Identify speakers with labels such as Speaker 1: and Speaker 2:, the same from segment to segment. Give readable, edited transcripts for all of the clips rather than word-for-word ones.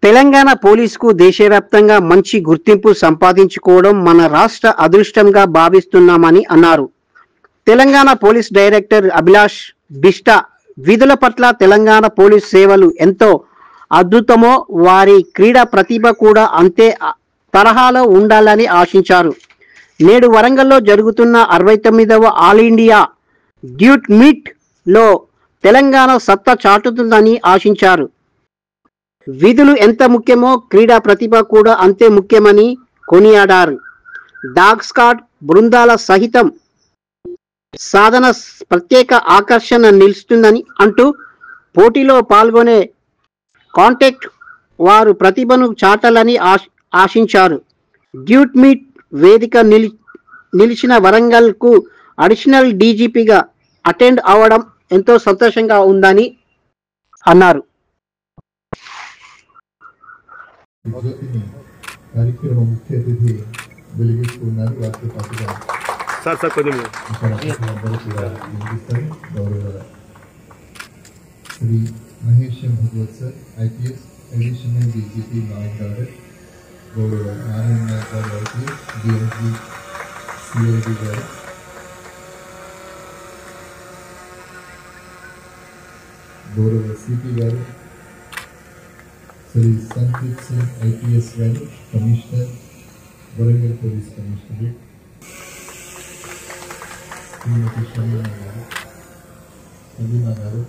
Speaker 1: తెలంగాణ పోలీసుకు దేశవ్యాప్తంగా మంచి గుర్తింపు సంపాదించుకోవడం మన రాష్ట్ర అదృష్టంగా భావిస్తున్నామని అన్నారు. తెలంగాణ పోలీస్ డైరెక్టర్ అభిలాష్ బిష్ట విధుల పట్ల తెలంగాణ పోలీస్ సేవలు ఎంతో అద్భుతమో వారి క్రీడా ప్రతిభ కూడా అంతే తరహాలో ఉండాలని ఆశించారు. నేడు వరంగల్లో జరుగుతున్న 69వ ఆల్ ఇండియా డ్యూట్ మీట్ లో తెలంగాణ సత్తా చాటుతుందని ఆశించారు. విధులు ఎంత ముఖ్యమో క్రీడా ప్రతిభ కూడా అంతే ముఖ్యమని కొనియాడారు. డాగ్ స్క్వాడ్ బృందాల సహితం సాధన ప్రత్యేక ఆకర్షణ నిలుస్తుందని అంటూ పోటీలో పాల్గొనే కాంటాక్ట్ వారు ప్రతిభను చాటాలని ఆశించారు. డ్యూట్ మీట్ వేదిక నిలిచిన వరంగల్కు అడిషనల్ డీజీపీగా అటెండ్ అవ్వడం ఎంతో సంతోషంగా ఉందని అన్నారు.
Speaker 2: కార్యక్రమ ముఖ్య అతిథి వెలిగిస్తున్నారు. వారితో పాటుగా Shri Mahesh Bhagwat sir IPS additional DGP law and order, గౌరవ నారాయణ నాయక్ గారు ఐపీఎస్ డిఎంజీ సిఐడి గారు, గౌరవ సిపి గారు, శ్రీ సంతీప్ సింగ్ ఐపీఎస్ గారు కమిషనర్ వరంగల్ పోలీస్ కమిషనరేట్, శ్రీమతి షమీనా గారు, సలీమా గారు,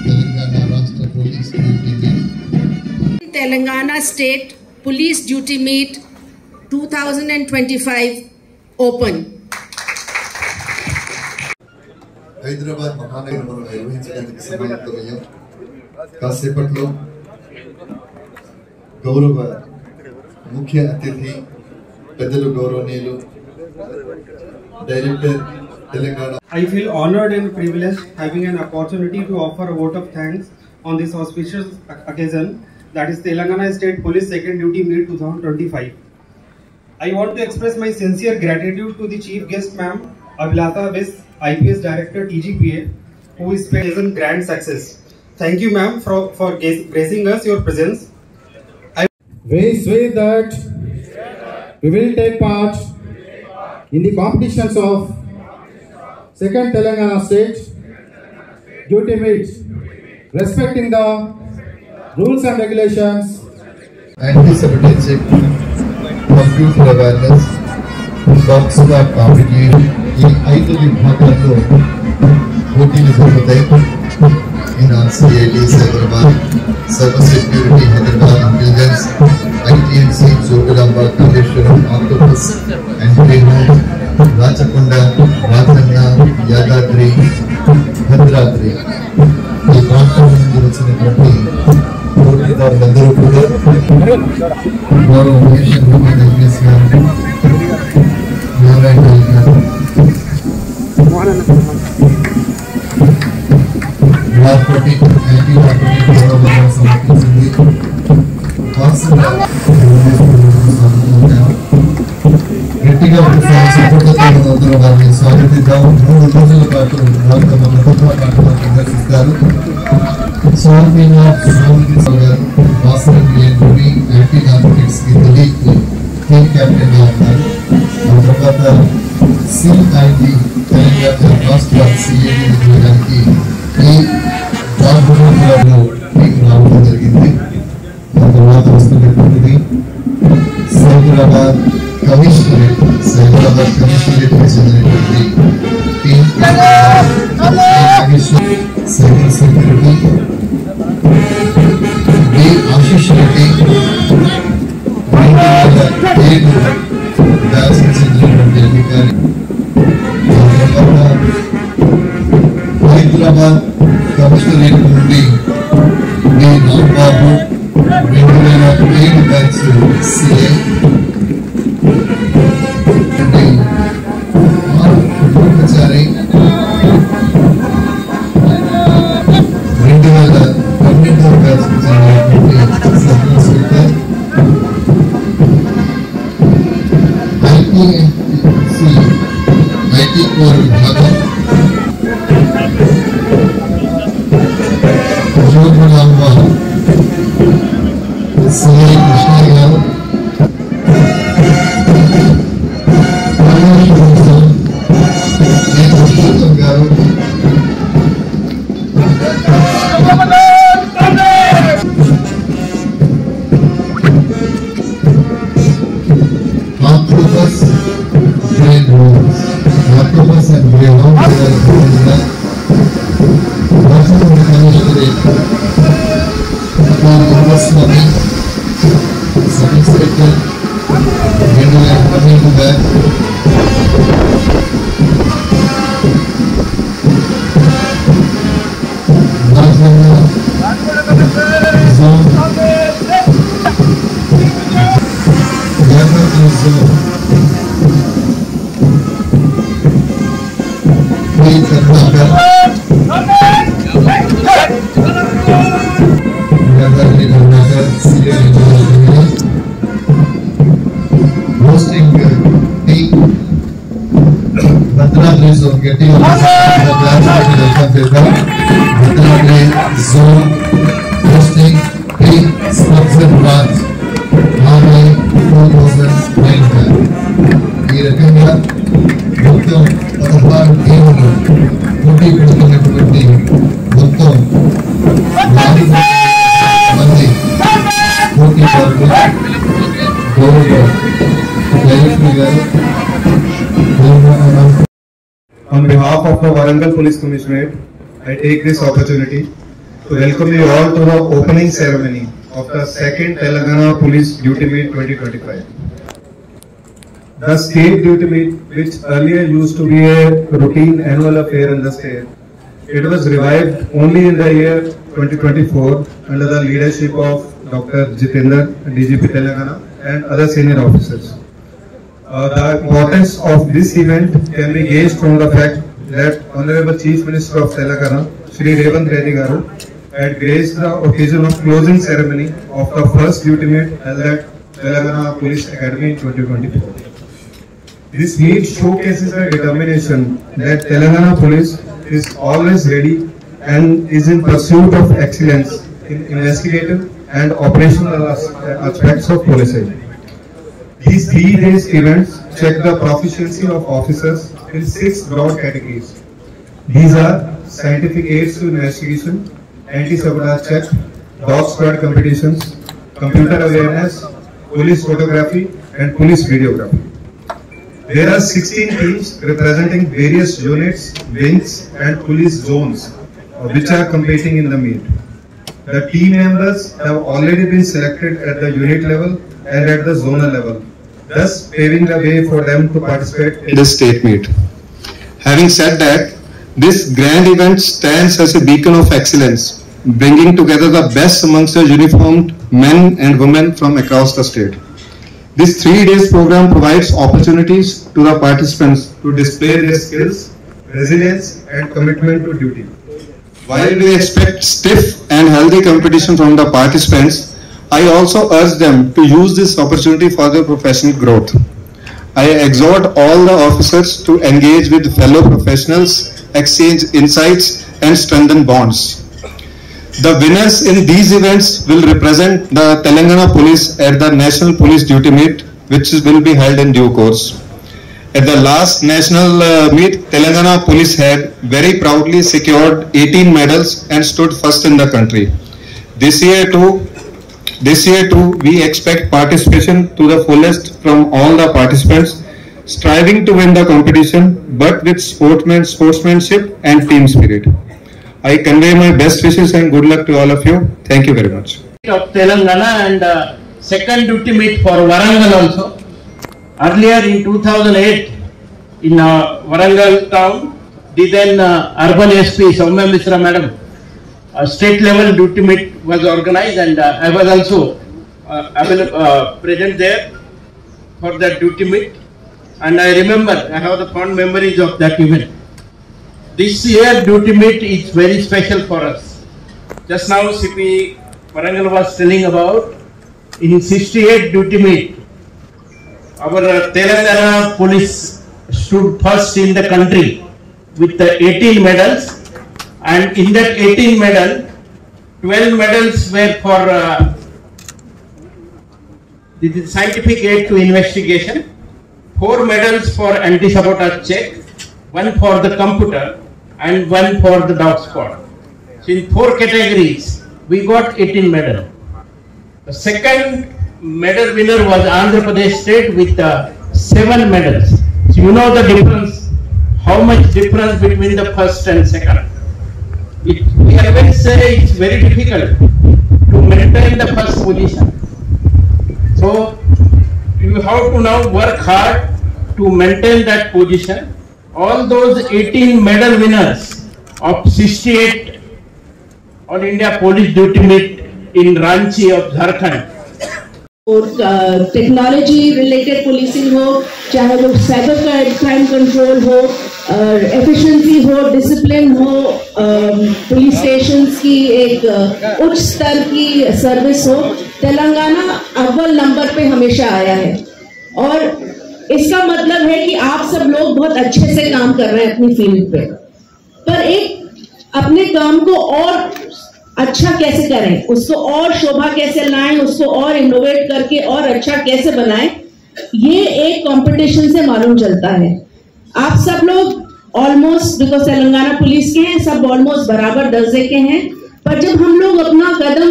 Speaker 2: తెలంగాణ రాష్ట్ర police duty meet,
Speaker 3: Telangana state police duty meet 2025 open.
Speaker 2: Hyderabad మహానగరంలో నిర్వహించడానికి సమాయత్తమయ్యాం. కాసేపట్లో గౌరవ ముఖ్య అతిథి పెద్దలు గౌరవనీయులు director Telangana.
Speaker 4: I feel honored and privileged having an opportunity to offer a vote of thanks on this auspicious occasion, that is Telangana State Police Second Duty Meet 2025. I want to express my sincere gratitude to the chief guest ma'am Abhilasha Bish, IPS Director TGPA, who is present grand success. Thank you ma'am for gracing us your presence.
Speaker 5: We swear that we will take part in the competitions of Second Telangana State Duty Meet, respecting the rules and regulations,
Speaker 2: anti-sabotage, computer awareness, boxing competition. ఈ 5 విభాగాల్లో పోటీలు జరుగుతాయి. In ఆర్సీఐటీస్ Hyderabad, cyber security Hyderabad, intelligence, ITNC, Jogulamba, Kaleshwaram, octopus, యాంటీహోమ్, రాచకొండ, రాజన్న, యాదాద్రి, భద్రాద్రి. ఈ ప్రాంతం నుండి వచ్చినటువంటి పోటీదారులందరూ కూడా గౌరవ మహేష్ ఐపీఎస్ గారు, నారాయణ నాయక్ గారు, సమర్పించింది. గట్టిగా అందరూ వారిని స్వాగతిద్దాం. 3 రోజుల పాటు వారు తమ ప్రభుత్వ పాటలు ప్రదర్శిస్తారు. యాంటీ నార్కోటిక్స్ కి దిలీప్ టీమ్ కెప్టెన్ గా ఉన్నారు. ఆ తర్వాత సిఐడి తెలంగాణ రాష్ట్ర సిఐడి చేయడానికి ఈ జాబ్ టీం రావడం జరిగింది. ఆ తర్వాత వస్తున్నటువంటిది సైబరాబాద్ కమిషనరేట్ కి చెందినటువంటి team cyber security D Ashish Reddy, 2007 batch చెందినటువంటి అధికారి. హైదరాబాద్ కమిషనరేట్ నుండి D Nagababu, 2007 batch CI. Brahmachari 2009 batch చెందినటువంటి morning. Sub-Inspector coming to that. Hosting the Bhadragri zone, getting on the welcome paper. Bhadragri zone hosting pre-sponsored bath Harvey 2009. ఈ రకంగా మొత్తం 16 టీములు పోటీ పడుతున్నటువంటి మొత్తం 4 మంది పోటీదారులు గౌరవ డైరెక్టర్ గారు
Speaker 6: On behalf of the Warangal Police Commissionerate, I take this opportunity to welcome you all to the opening ceremony of the second Telangana Police Duty Meet 2025. The state duty meet, which earlier used to be a routine annual affair in the state, it was revived only in the year 2024 under the leadership of Dr. Jitendra, DGP Telangana, and other senior officers. The importance of this event can be gauged from the fact that Honorable Chief Minister of Telangana, Shri Revanth Reddy Garu, had graced the occasion of closing ceremony of the first duty meet held at Telangana Police Academy in 2024. This meet showcases the determination that Telangana Police is always ready and is in pursuit of excellence in investigative and operational aspects of policing. These 3 days events check the proficiency of officers in 6 broad categories. These are scientific aids to investigation, anti-sabotage check, dog squad competitions, computer awareness, police photography, and police videography. There are 16 teams representing various units, wings, and police zones which are competing in the meet. The team members have already been selected at the unit level and at the zonal level, thus paving the way for them to participate in this state meet. Having said that, this grand event stands as a beacon of excellence, bringing together the best amongst the uniformed men and women from across the state. This 3 days program provides opportunities to the participants to display their skills, resilience, and commitment to duty. While we expect stiff and healthy competition from the participants, I also urge them to use this opportunity for their professional growth. I exhort all the officers to engage with fellow professionals, exchange insights, and strengthen bonds. The winners in these events will represent the Telangana Police at the National Police Duty Meet, which will be held in due course. At the last national meet, Telangana Police had very proudly secured 18 medals and stood first in the country. This year too, we expect participation to the fullest from all the participants, striving to win the competition, but with sportsmanship and team spirit. I convey my best wishes and good luck to all of you. Thank you very much.
Speaker 7: Of Telangana and second duty meet for Warangal also. Earlier in 2008, in Warangal town, the then urban SP Soumya Misra Madam, state level duty meet was organized, and I was also present there for that duty meet, and I remember, I have the fond memories of that event. This year duty meet is very special for us. Just now CP Warangal was telling about, in 68 duty meet, our Telangana police stood first in the country with the 18 medals, and in that 18 medal, 12 medals were for the scientific aid to investigation, 4 medals for anti-sabotage check, 1 for the computer, and 1 for the dog squad. So in 4 categories, we got 18 medals. The second medal winner was Andhra Pradesh state with 7 medals. So you know the difference, how much difference between the first and second. We always say it's very difficult to maintain the first position. have to now work hard to maintain that position. All those 18 medal winners of 68 All India Police Duty Meet in Ranchi of Jharkhand.
Speaker 8: और technology related policing हो, चाहे वो cyber crime control हो, efficiency हो, discipline हो, police stations की एक उच्च स्तर की सर्विस हो, तेलंगाना अव्वल नंबर पे हमेशा आया है। और इसका मतलब है कि आप सब लोग बहुत अच्छे से काम कर रहे हैं अपनी फील्ड पे, पर एक अपने काम को और अच्छा कैसे करें, उसको और शोभा कैसे लाएं, उसको और इनोवेट करके और अच्छा कैसे बनाएं, ये एक कंपटीशन से मालूम चलता है। आप सब लोग ऑलमोस्ट, बिकॉज तेलंगाना पुलिस के हैं, सब ऑलमोस्ट बराबर दर्जे के हैं, पर जब हम लोग अपना कदम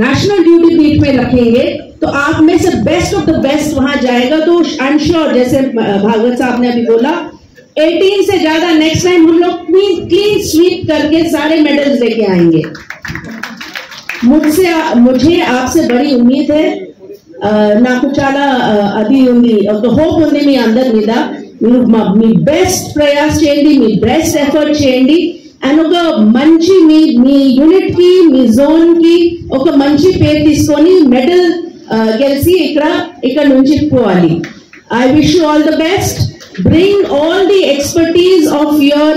Speaker 8: नेशनल ड्यूटी बीट में रखेंगे तो आप में से बेस्ट ऑफ द बेस्ट वहां जाएगा। तो आई एम श्योर, जैसे भागवत साहब ने अभी बोला, 18 से ज्यादा नेक्स्ट टाइम हम लोग क्लीन स्वीप करके सारे मेडल्स लेके आएंगे। मुझे आपसे बड़ी उम्मीद है। నాకు చాలా అది ఉంది, ఒక హోప్ ఉంది మీ అందరి మీద। మీరు మీ బెస్ట్ ప్రయాస్ చేయండి, మీ బెస్ట్ ఎఫర్ట్ చేయండి, అండ్ ఒక మంచి మీ యూనిట్ కి, మీ జోన్ కి ఒక మంచి పేరు తీసుకొని మెడల్ గెలిచి ఇక్కడ నుంచి పోవాలి। I wish you all the best. Bring all the expertise of your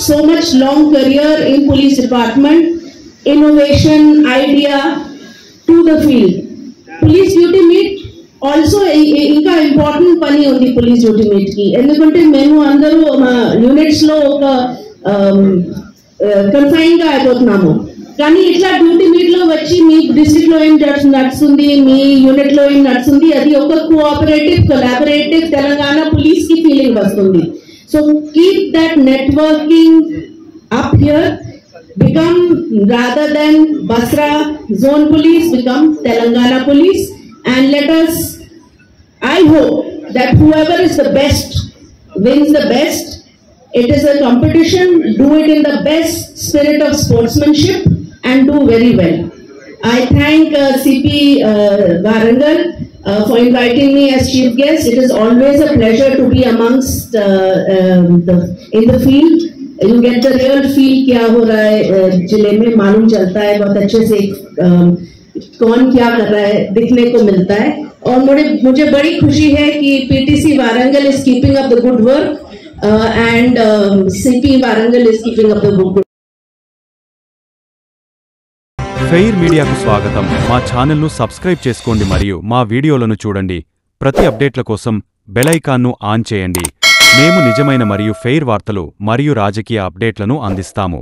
Speaker 8: so much long career in police department, innovation, idea to the field. Police duty meet also ఇంకా ఇంపార్టెంట్ పని ఉంది police duty meet కి, ఎందుకంటే మేము అందరూ మా units లో ఒక కన్ఫైన్ గా అయిపోతున్నాము, కానీ ఇట్లా డ్యూటీ మీట్ లో వచ్చి మీ డిస్ట్రిక్ట్ లో ఏం నడుస్తుంది, మీ యూనిట్ లో ఏం నడుస్తుంది, అది ఒక కోఆపరేటివ్ కొలాబరేటివ్ తెలంగాణ పులిస్ కి ఫీలింగ్ వస్తుంది. So keep that networking up here. Become, rather than Basra zone police, become Telangana police, and let us, I hope that whoever is the best wins the best. It is a competition. Do it in the best spirit of sportsmanship and do very well. I thank CP Warangal for inviting me as chief guest. It is always a pleasure to be amongst in the field. You get the real feel क्या हो रहा है जिले में, मालूम चलता है बहुत अच्छे से कौन क्या कर रहा है दिखने को मिलता है। और मुझे बड़ी खुशी है कि PTC Warangal is keeping up the good work and CP Warangal is keeping up the good work.
Speaker 9: Fair మీడియాకు స్వాగతం. మా ఛానల్ను సబ్స్క్రైబ్ చేసుకోండి మరియు మా వీడియోలను చూడండి. ప్రతి అప్డేట్ల కోసం బెల్ ఐకాన్ను ఆన్ చేయండి. మేము నిజమైన మరియు ఫెయిర్ వార్తలు మరియు రాజకీయ అప్డేట్లను అందిస్తాము.